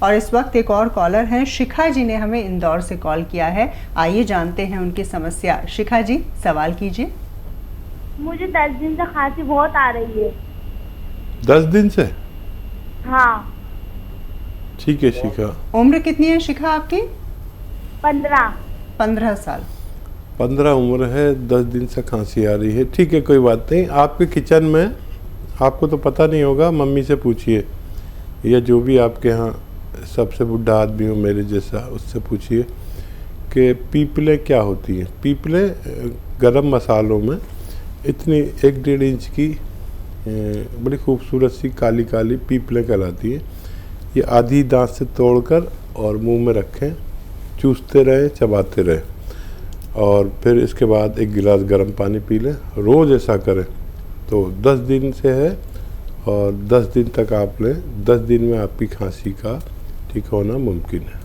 और इस वक्त एक और कॉलर हैं, शिखा जी ने हमें इंदौर से कॉल किया है। आइए जानते हैं उनकी समस्या। शिखा जी, सवाल कीजिए। मुझे 10 दिन से खांसी बहुत आ रही है। 10 दिन से? हाँ। ठीक है शिखा। उम्र कितनी है शिखा आपकी? 15। 15 साल। 15 उम्र है, 10 दिन से खांसी आ रही है। ठीक है, कोई बात नहीं। आपके किचन में, आपको तो पता नहीं होगा, मम्मी से पूछिए या जो भी आपके यहाँ सबसे बुढ़ा आदमी हो मेरे जैसा, उससे पूछिए कि पीपले क्या होती हैं। पीपले गरम मसालों में इतनी 1-1.5 इंच की बड़ी खूबसूरत सी काली काली पीपले कहलाती हैं। ये आधी दांत से तोड़कर और मुंह में रखें, चूसते रहें, चबाते रहें, और फिर इसके बाद 1 गिलास गर्म पानी पी लें। रोज़ ऐसा करें तो 10 दिन से है, और 10 दिन तक आप लें। 10 दिन में आपकी खांसी का ठीक होना मुमकिन है।